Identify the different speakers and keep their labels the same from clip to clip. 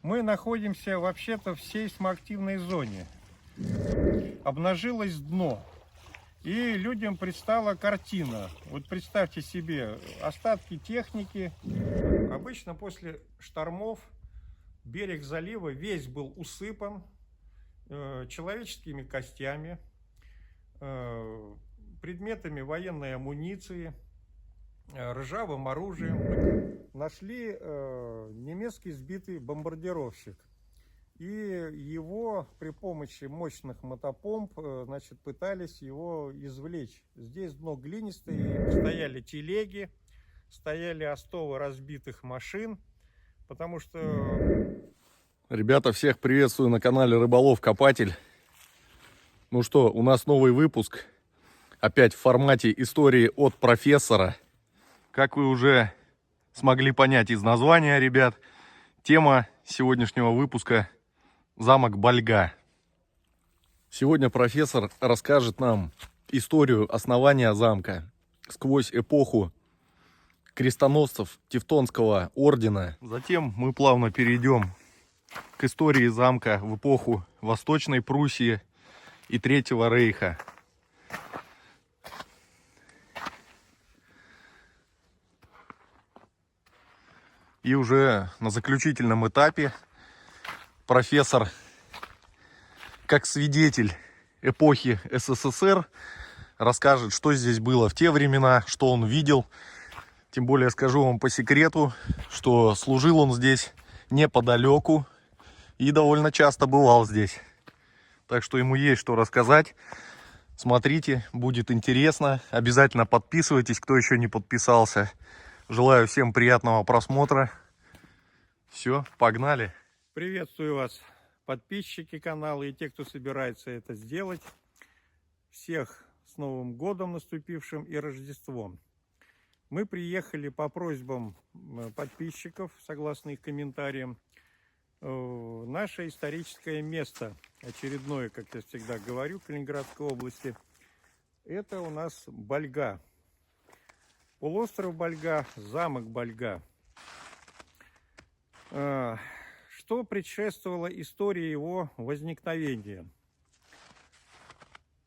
Speaker 1: Мы находимся вообще-то в сейсмоактивной зоне. Обнажилось дно. И людям предстала картина. Вот представьте себе остатки техники. Обычно после штормов берег залива весь был усыпан человеческими костями, предметами военной амуниции, ржавым оружием. Нашли немецкий сбитый бомбардировщик. И его при помощи мощных мотопомп, значит, пытались его извлечь. Здесь дно глинистое, стояли телеги, стояли остовы разбитых машин, потому что...
Speaker 2: Ребята, всех приветствую на канале Рыболов Копатель. Ну что, у нас новый выпуск. Опять в формате истории от профессора. Как вы уже смогли понять из названия, ребят, тема сегодняшнего выпуска — замок Больга. Сегодня профессор расскажет нам историю основания замка сквозь эпоху крестоносцев Тевтонского ордена. Затем мы плавно перейдем к истории замка в эпоху Восточной Пруссии и Третьего Рейха. И уже на заключительном этапе профессор, как свидетель эпохи СССР, расскажет, что здесь было в те времена, что он видел. Тем более скажу вам по секрету, что служил он здесь неподалеку и довольно часто бывал здесь. Так что ему есть что рассказать. Смотрите, будет интересно. Обязательно подписывайтесь, кто еще не подписался. Желаю всем приятного просмотра. Все, погнали.
Speaker 1: Приветствую вас, подписчики канала и те, кто собирается это сделать. Всех с Новым годом наступившим и Рождеством. Мы приехали по просьбам подписчиков, согласно их комментариям, в наше историческое место, очередное, как я всегда говорю, Калининградской области. Это у нас Больга. Полуостров Больга, замок Больга. Что предшествовало истории его возникновения?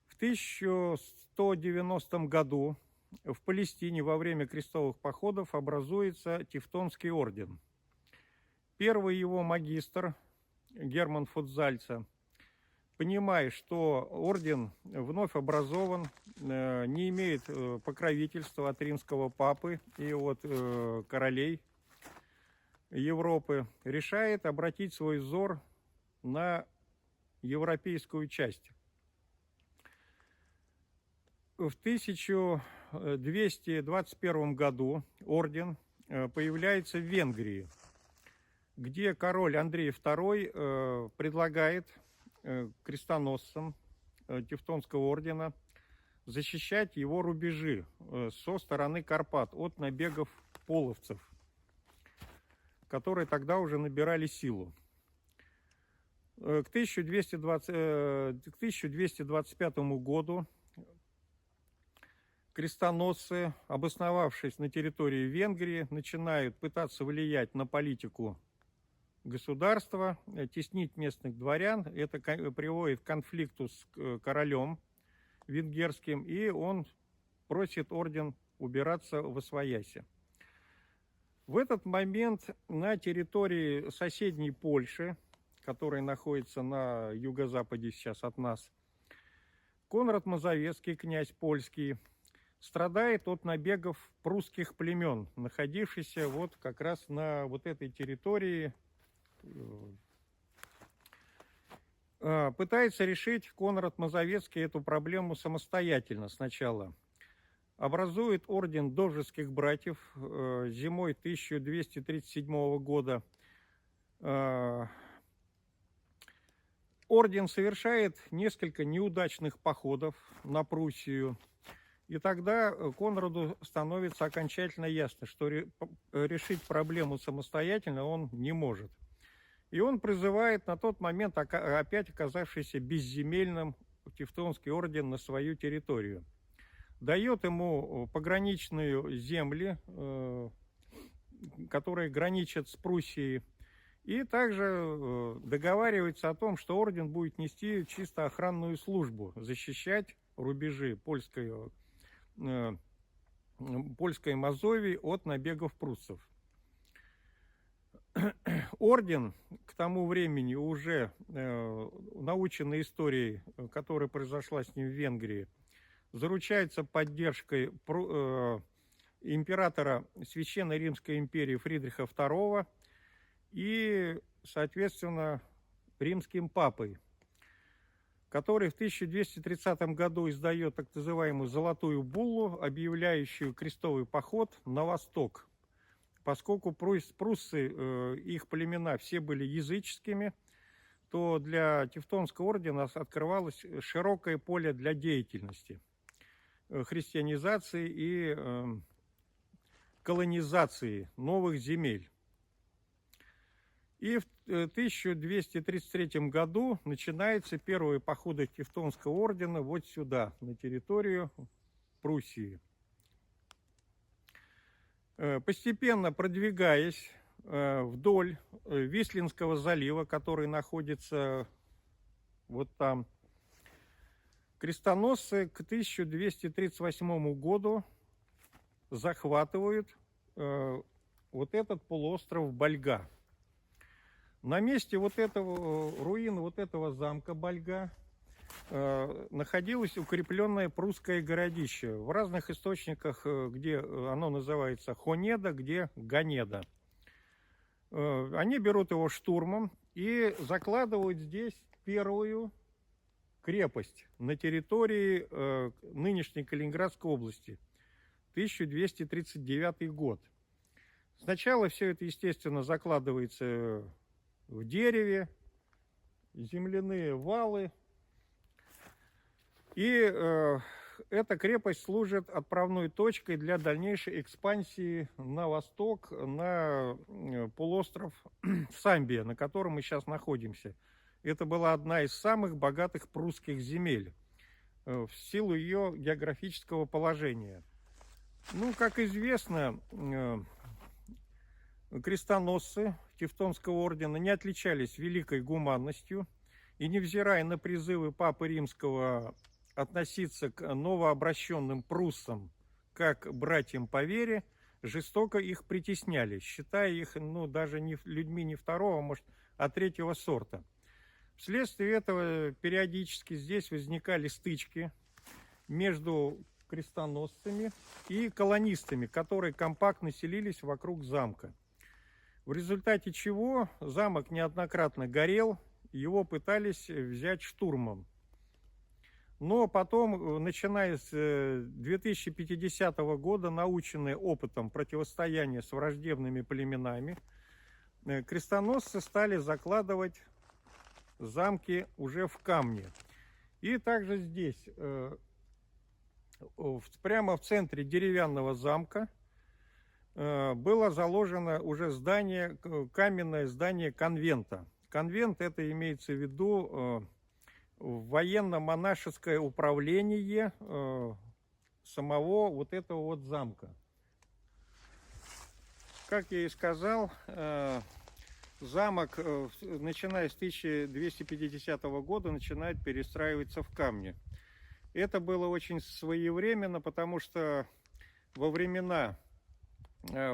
Speaker 1: В 1190 году в Палестине во время крестовых походов образуется Тевтонский орден. Первый его магистр Герман Фудзальца, понимая, что орден вновь образован, не имеет покровительства от римского папы и от королей Европы, решает обратить свой взор на европейскую часть. В 1221 году орден появляется в Венгрии, где король Андрей II предлагает крестоносцам Тевтонского ордена защищать его рубежи со стороны Карпат от набегов половцев, которые тогда уже набирали силу. К 1225 году крестоносцы, обосновавшись на территории Венгрии, начинают пытаться влиять на политику государства, теснить местных дворян. Это приводит к конфликту с королем венгерским, и он просит орден убираться восвояси. В этот момент на территории соседней Польши, которая находится на юго-западе сейчас от нас, Конрад Мазовецкий, князь польский, страдает от набегов прусских племен, находившихся вот как раз на вот этой территории. Пытается решить Конрад Мазовецкий эту проблему самостоятельно сначала. Образует орден Довжеских братьев зимой 1237 года. Орден совершает несколько неудачных походов на Пруссию. И тогда Конраду становится окончательно ясно, что решить проблему самостоятельно он не может. И он призывает на тот момент опять оказавшийся безземельным Тевтонский орден на свою территорию. Дает ему пограничные земли, которые граничат с Пруссией, И также договаривается о том, что орден будет нести чисто охранную службу, защищать рубежи польской Мазовии от набегов пруссов. Орден к тому времени уже наученный историей, которая произошла с ним в Венгрии, заручается поддержкой императора Священной Римской империи Фридриха II и, соответственно, римским папой, который в 1230 году издает так называемую «Золотую буллу», объявляющую крестовый поход на восток. Поскольку пруссы, их племена все были языческими, то для Тевтонского ордена открывалось широкое поле для деятельности, христианизации и колонизации новых земель. И в 1233 году начинаются первые походы Тевтонского ордена вот сюда, на территорию Пруссии. Постепенно продвигаясь вдоль Вислинского залива, который находится вот там, крестоносцы к 1238 году захватывают вот этот полуостров Больга. На месте вот этого руин, вот этого замка Больга находилось укрепленное прусское городище. В разных источниках, где оно называется Хонеда, где Ганеда. Они берут его штурмом и закладывают здесь первую крепость на территории нынешней Калининградской области. 1239 год. Сначала все это, естественно, закладывается в дереве, земляные валы. И эта крепость служит отправной точкой для дальнейшей экспансии на восток, на полуостров Самбия, на котором мы сейчас находимся. Это была одна из самых богатых прусских земель в силу ее географического положения. Ну, как известно, крестоносцы Тевтонского ордена не отличались великой гуманностью, и невзирая на призывы Папы Римского относиться к новообращенным пруссам как братьям по вере, жестоко их притесняли, считая их, ну, даже не людьми не второго, может, а третьего сорта. Вследствие этого периодически здесь возникали стычки между крестоносцами и колонистами, которые компактно селились вокруг замка. В результате чего замок неоднократно горел, его пытались взять штурмом. Но потом, начиная с 2050 года, наученные опытом противостояния с враждебными племенами, крестоносцы стали закладывать замки уже в камне. И также здесь, прямо в центре деревянного замка, было заложено уже здание, каменное здание конвента. Конвент — это имеется в виду военно-монашеское управление самого вот этого вот замка. Как я и сказал, замок, начиная с 1250 года, начинает перестраиваться в камне. Это было очень своевременно, потому что во времена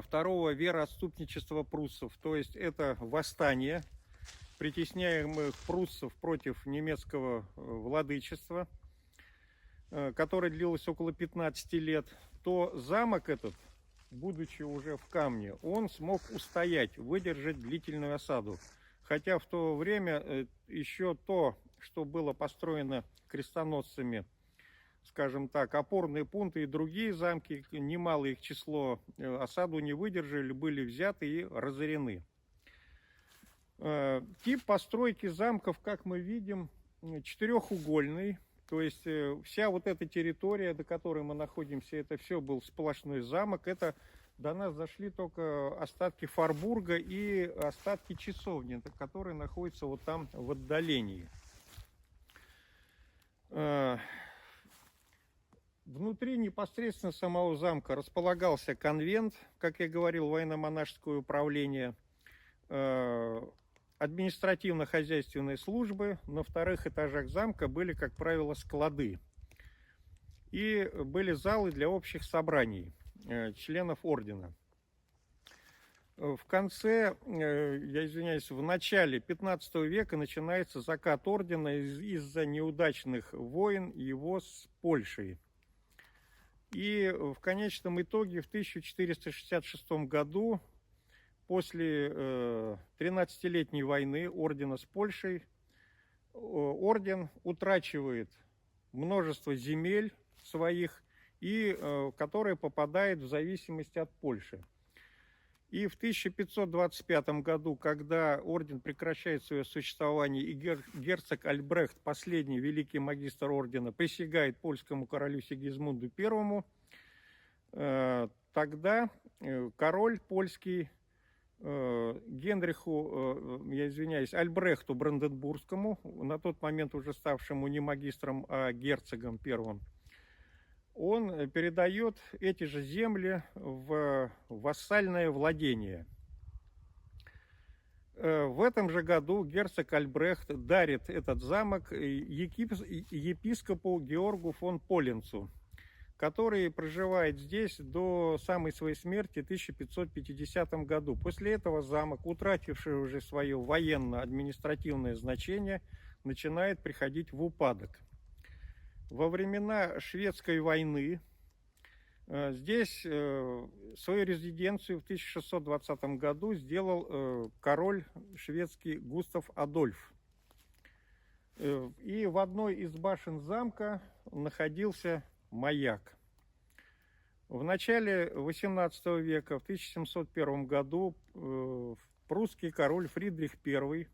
Speaker 1: второго вероотступничества пруссов, то есть это восстание притесняемых пруссов против немецкого владычества, которое длилось около 15 лет, то замок этот, будучи уже в камне, он смог устоять, выдержать длительную осаду. Хотя в то время еще то, что было построено крестоносцами, скажем так, опорные пункты и другие замки, немалое их число, осаду не выдержали, были взяты и разорены. Тип постройки замков, как мы видим, четырехугольный. То есть вся вот эта территория, до которой мы находимся, это все был сплошной замок. Это до нас зашли только остатки Фарбурга и остатки часовни, которые находятся вот там в отдалении. Внутри непосредственно самого замка располагался конвент, как я говорил, военно-монашеское управление. административно-хозяйственные службы. На вторых этажах замка были, как правило, склады. И были залы для общих собраний членов ордена. В конце, я извиняюсь, в начале 15 века начинается закат ордена из-за неудачных войн его с Польшей. И в конечном итоге в 1466 году, после 13-летней войны ордена с Польшей, орден утрачивает множество земель своих, и которые попадают в зависимость от Польши. И в 1525 году, когда орден прекращает свое существование, и герцог Альбрехт, последний великий магистр ордена, присягает польскому королю Сигизмунду I, тогда король польский Генриху, я извиняюсь, Альбрехту Бранденбургскому, на тот момент уже ставшему не магистром, а герцогом первым, он передает эти же земли в вассальное владение. В этом же году герцог Альбрехт дарит этот замок епископу Георгу фон Поленцу, который проживает здесь до самой своей смерти в 1550 году. После этого замок, утративший уже свое военно-административное значение, начинает приходить в упадок. Во времена Шведской войны здесь свою резиденцию в 1620 году сделал король шведский Густав Адольф. И в одной из башен замка находился маяк. В начале XVIII века, в 1701 году, прусский король Фридрих I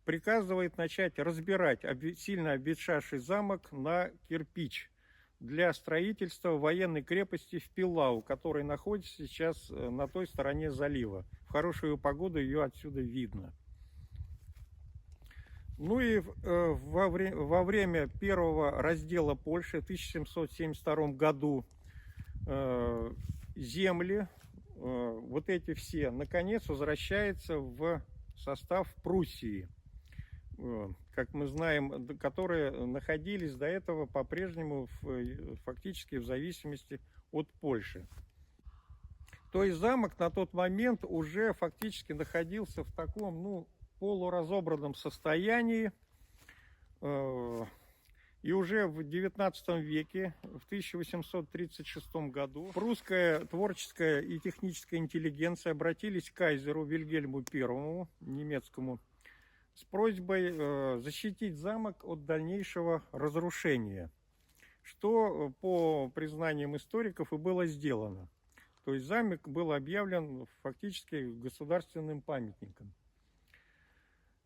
Speaker 1: приказывает начать разбирать сильно обветшавший замок на кирпич для строительства военной крепости в Пилау, которая находится сейчас на той стороне залива. В хорошую погоду ее отсюда видно. Ну и во время первого раздела Польши в 1772 году земли, вот эти все, наконец возвращаются в состав Пруссии, как мы знаем, которые находились до этого по-прежнему фактически в зависимости от Польши. То есть замок на тот момент уже фактически находился в таком, полуразобранном состоянии. И уже в XIX веке, в 1836 году, прусская творческая и техническая интеллигенция обратились к кайзеру Вильгельму I, немецкому, с просьбой защитить замок от дальнейшего разрушения, что, по признаниям историков, и было сделано. То есть замок был объявлен фактически государственным памятником.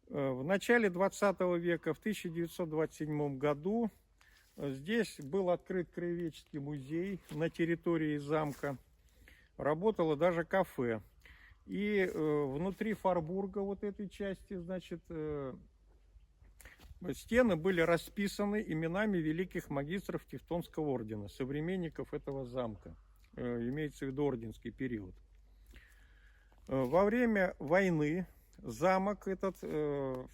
Speaker 1: В начале 20 века, в 1927 году, здесь был открыт краеведческий музей на территории замка. Работало даже кафе. И внутри форбурга, вот этой части, стены были расписаны именами великих магистров Тевтонского ордена, современников этого замка. Имеется в виду орденский период. Во время войны замок этот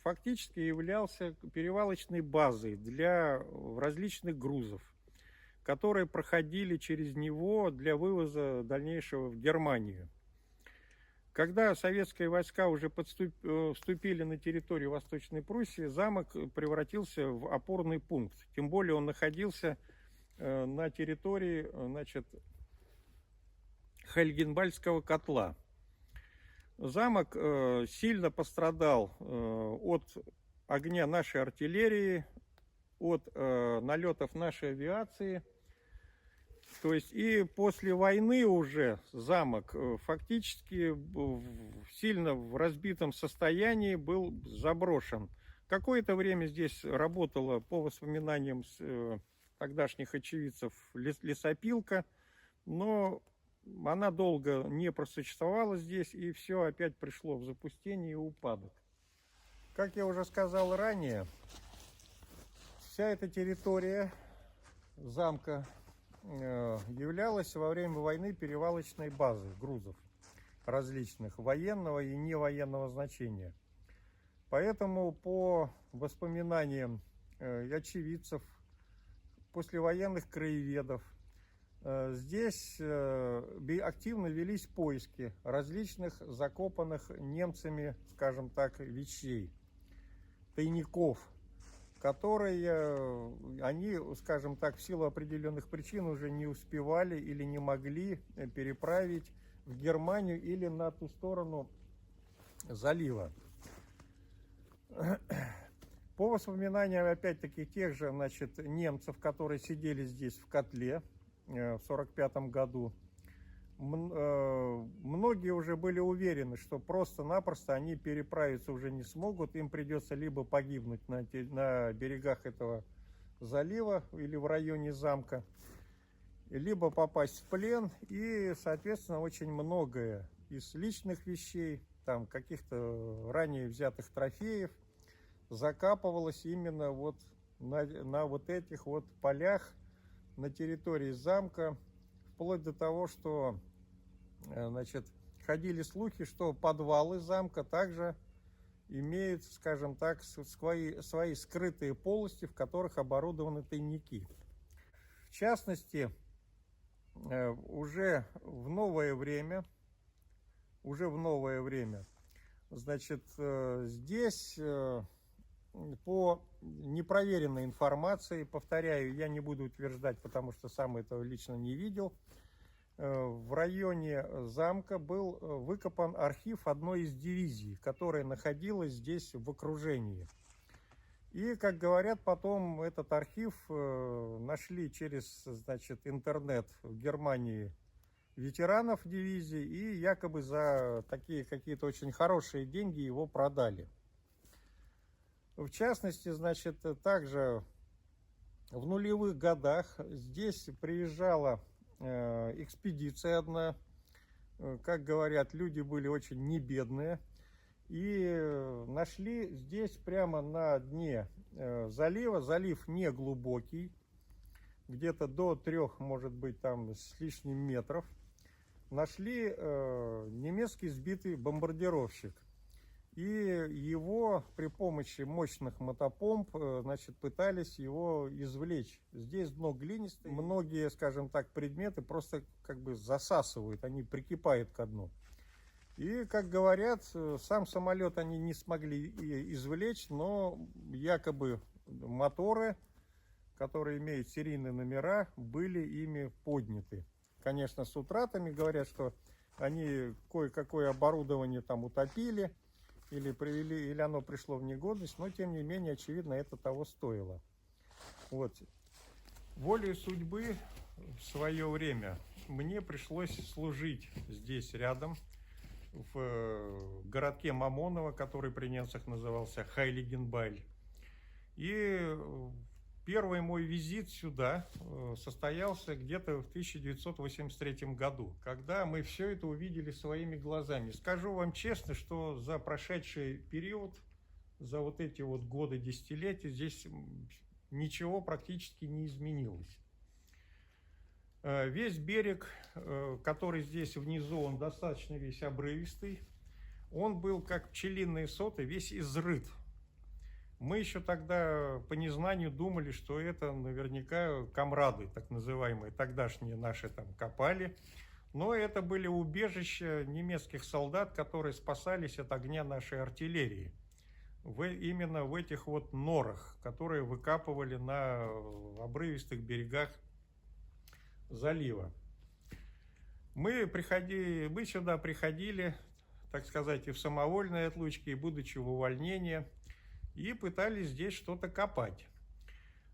Speaker 1: фактически являлся перевалочной базой для различных грузов, которые проходили через него для вывоза дальнейшего в Германию. Когда советские войска уже вступили на территорию Восточной Пруссии, замок превратился в опорный пункт. Тем более он находился на территории, Хельгенвальдского котла. Замок сильно пострадал от огня нашей артиллерии, от налетов нашей авиации. То есть и после войны уже замок фактически сильно в разбитом состоянии был заброшен. Какое-то время здесь работала, по воспоминаниям тогдашних очевидцев, лесопилка, но она долго не просуществовала здесь, и все опять пришло в запустение и упадок. Как я уже сказал ранее, вся эта территория замка являлась во время войны перевалочной базой грузов различных, военного и невоенного значения. Поэтому по воспоминаниям очевидцев, послевоенных краеведов, здесь активно велись поиски различных закопанных немцами, скажем так, вещей, тайников, которые они, скажем так, в силу определенных причин уже не успевали или не могли переправить в Германию или на ту сторону залива. По воспоминаниям, опять-таки, тех же, значит, немцев, которые сидели здесь в котле в 1945 году, многие уже были уверены, что просто-напросто они переправиться уже не смогут, им придется либо погибнуть на берегах этого залива или в районе замка, либо попасть в плен, и, соответственно, очень многое из личных вещей, там каких-то ранее взятых трофеев закапывалось именно вот на вот этих вот полях на территории замка, вплоть до того, что, значит, ходили слухи, что подвалы замка также имеют, скажем так, свои скрытые полости, в которых оборудованы тайники. В частности, уже в новое время, значит, здесь по непроверенной информации, повторяю, я не буду утверждать, потому что сам этого лично не видел, в районе замка был выкопан архив одной из дивизий, которая находилась здесь в окружении. И, как говорят, потом этот архив нашли через, значит, интернет в Германии ветеранов дивизии, и якобы за такие какие-то очень хорошие деньги его продали. В частности, значит, также в нулевых годах здесь приезжала экспедиция одна. Как говорят, люди были очень небедные. И нашли здесь прямо на дне залива, залив не глубокий, где-то до 3, может быть, там с лишним метров, нашли немецкий сбитый бомбардировщик. И его при помощи мощных мотопомп, значит, пытались его извлечь. Здесь дно глинистое, многие, скажем так, предметы просто как бы засасывают, они прикипают ко дну. И, как говорят, сам самолет они не смогли извлечь, но якобы моторы, которые имеют серийные номера, были ими подняты. Конечно, с утратами, говорят, что они кое-какое оборудование там утопили, или привели, или оно пришло в негодность, но тем не менее, очевидно, это того стоило. Вот. Волею судьбы в свое время мне пришлось служить здесь рядом, в городке Мамоново, который при немцах назывался Хайлигенбайль. И первый мой визит сюда состоялся где-то в 1983 году, когда мы все это увидели своими глазами. Скажу вам честно, что за прошедший период, за вот эти вот годы, десятилетия, здесь ничего практически не изменилось. Весь берег, который здесь внизу, он достаточно весь обрывистый, он был как пчелиные соты, весь изрыт. Мы еще тогда по незнанию думали, что это наверняка комрады, так называемые, тогдашние наши там копали. Но это были убежища немецких солдат, которые спасались от огня нашей артиллерии. Именно в этих вот норах, которые выкапывали на обрывистых берегах залива. Мы сюда приходили, так сказать, и в самовольной отлучке, и будучи в увольнении, и пытались здесь что-то копать.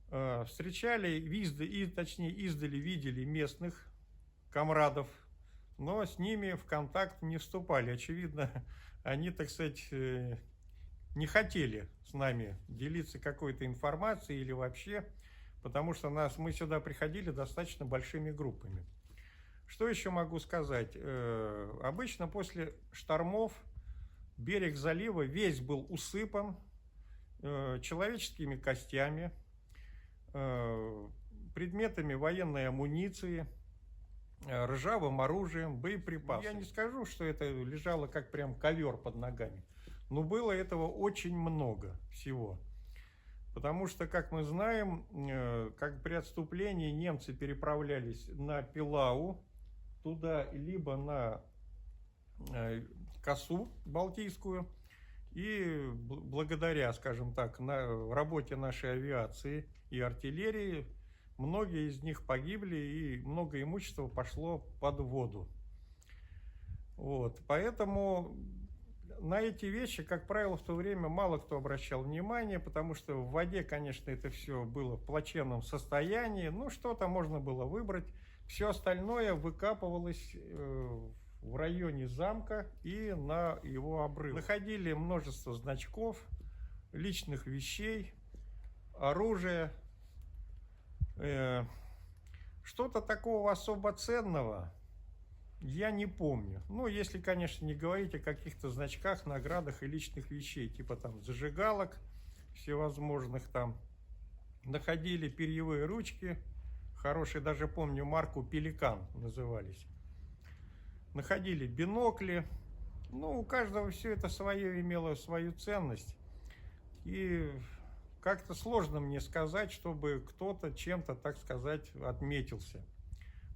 Speaker 1: Встречали, издали видели местных комрадов, но с ними в контакт не вступали. Очевидно, они, так сказать, не хотели с нами делиться какой-то информацией или вообще, потому что мы сюда приходили достаточно большими группами. Что еще могу сказать? Обычно после штормов берег залива весь был усыпан человеческими костями, предметами военной амуниции, ржавым оружием, боеприпасами. Я не скажу, что это лежало как прям ковер под ногами, Но было этого очень много всего. Потому что, как мы знаем, как при отступлении немцы переправлялись на Пилау, туда либо на Косу Балтийскую, и благодаря, скажем так, работе нашей авиации и артиллерии, многие из них погибли, и много имущества пошло под воду. Вот. Поэтому на эти вещи, как правило, в то время мало кто обращал внимание, потому что в воде, конечно, это все было в плачевном состоянии. Ну, что-то можно было выбрать. Все остальное выкапывалось в районе замка и на его обрыве. Находили множество значков, личных вещей, оружия. Что-то такого особо ценного я не помню. Ну, если, конечно, не говорить о каких-то значках, наградах и личных вещей, типа там зажигалок всевозможных там. Находили перьевые ручки, хорошие, даже помню, марку «Пеликан» назывались. Находили бинокли. Ну, у каждого все это свое имело свою ценность. И как-то сложно мне сказать, чтобы кто-то чем-то, так сказать, отметился,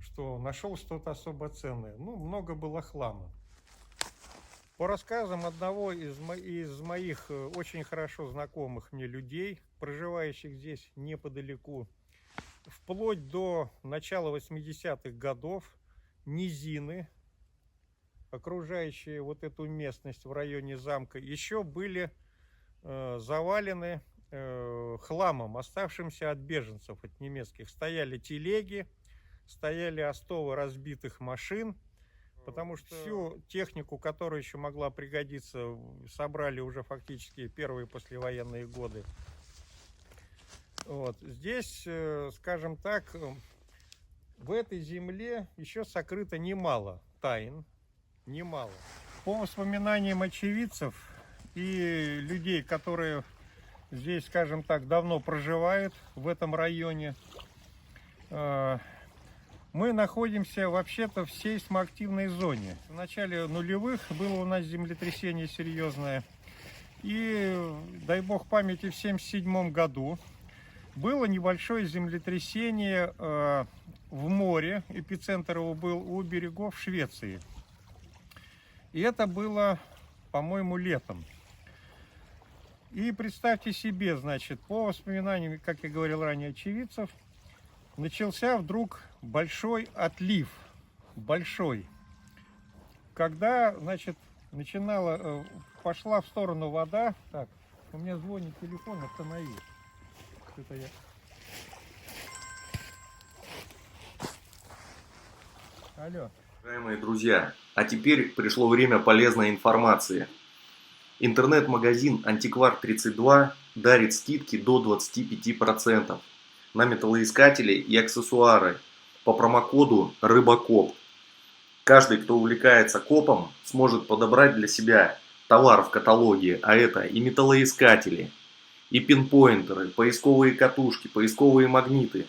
Speaker 1: что нашел что-то особо ценное. Ну, много было хлама. По рассказам одного из моих очень хорошо знакомых мне людей, проживающих здесь неподалеку, вплоть до начала 80-х годов низины, окружающие вот эту местность в районе замка, еще были завалены хламом, оставшимся от беженцев, от немецких. Стояли телеги, стояли остовы разбитых машин, потому что всю технику, которая еще могла пригодиться, собрали уже фактически первые послевоенные годы. Вот. Здесь, скажем так, в этой земле еще сокрыто немало тайн, немало. По воспоминаниям очевидцев и людей, которые здесь, скажем так, давно проживают в этом районе, мы находимся вообще-то в сейсмоактивной зоне. В начале нулевых было у нас землетрясение серьезное. И, дай бог памяти, в 1977 году было небольшое землетрясение в море. Эпицентр его был у берегов Швеции. И это было, по-моему, летом. И представьте себе, значит, по воспоминаниям, как я говорил ранее, очевидцев, начался вдруг большой отлив, большой. Когда, значит, пошла в сторону вода. Так, у меня звонит телефон, останови. Это я. Алло.
Speaker 2: Уважаемые друзья, а теперь пришло время полезной информации. Интернет-магазин Антиквар32 дарит скидки до 25% на металлоискатели и аксессуары по промокоду РЫБАКОП. Каждый, кто увлекается копом, сможет подобрать для себя товар в каталоге, а это и металлоискатели, и пинпоинтеры, поисковые катушки, поисковые магниты,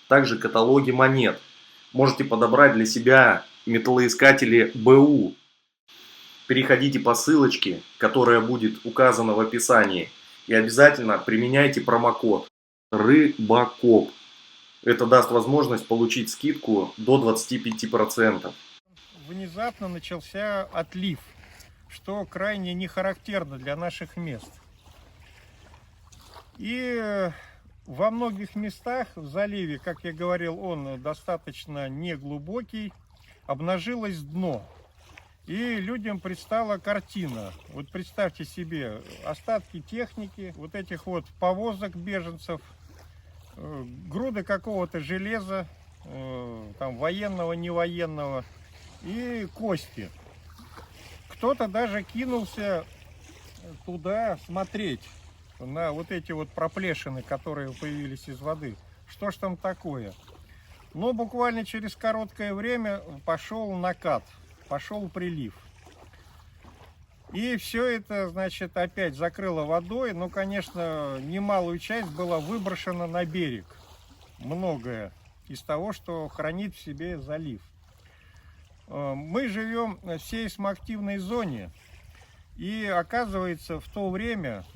Speaker 2: также каталоги монет. Можете подобрать для себя металлоискатели БУ. Переходите по ссылочке, которая будет указана в описании, и обязательно применяйте промокод РЫБАКОП. Это даст возможность получить скидку до 25%.
Speaker 1: Внезапно начался отлив, что крайне не характерно для наших мест. И во многих местах в заливе, как я говорил, он достаточно неглубокий, обнажилось дно. И людям предстала картина. Вот представьте себе остатки техники, вот этих вот повозок беженцев, груды какого-то железа, там военного, невоенного, и кости. Кто-то даже кинулся туда смотреть на вот эти вот проплешины, которые появились из воды. Что ж там такое? Но буквально через короткое время пошел накат, пошел прилив. И все это, значит, опять закрыло водой. Ну, конечно, немалую часть была выброшена на берег. Многое из того, что хранит в себе залив. Мы живем в сейсмоактивной зоне. И оказывается, в то время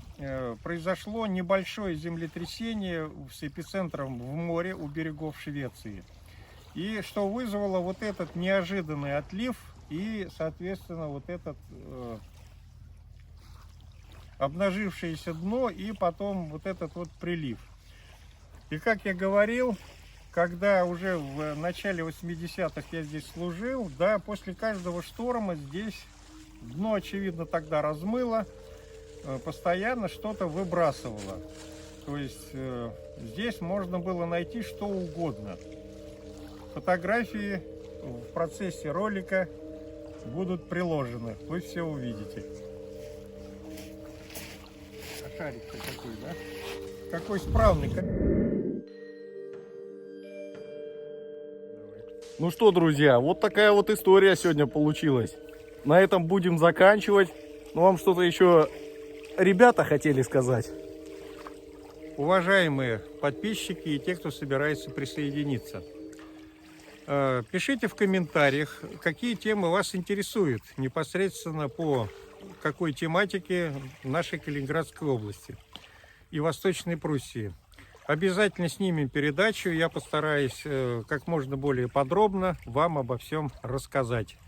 Speaker 1: произошло небольшое землетрясение с эпицентром в море у берегов Швеции. И что вызвало вот этот неожиданный отлив и, соответственно, вот этот обнажившееся дно и потом вот этот вот прилив. И как я говорил, когда уже в начале 80-х я здесь служил, да, после каждого шторма здесь дно, очевидно, тогда размыло, постоянно что-то выбрасывало. То есть здесь можно было найти что угодно. Фотографии в процессе ролика будут приложены, вы все увидите. А шарик-то какой, да? Какой справный.
Speaker 2: Ну что, друзья, вот такая вот история сегодня получилась. На этом будем заканчивать. Ну, вам что-то еще ребята хотели сказать?
Speaker 1: Уважаемые подписчики и те, кто собирается присоединиться, пишите в комментариях, какие темы вас интересуют непосредственно по какой тематике нашей Калининградской области и Восточной Пруссии. Обязательно снимем передачу, я постараюсь как можно более подробно вам обо всем рассказать.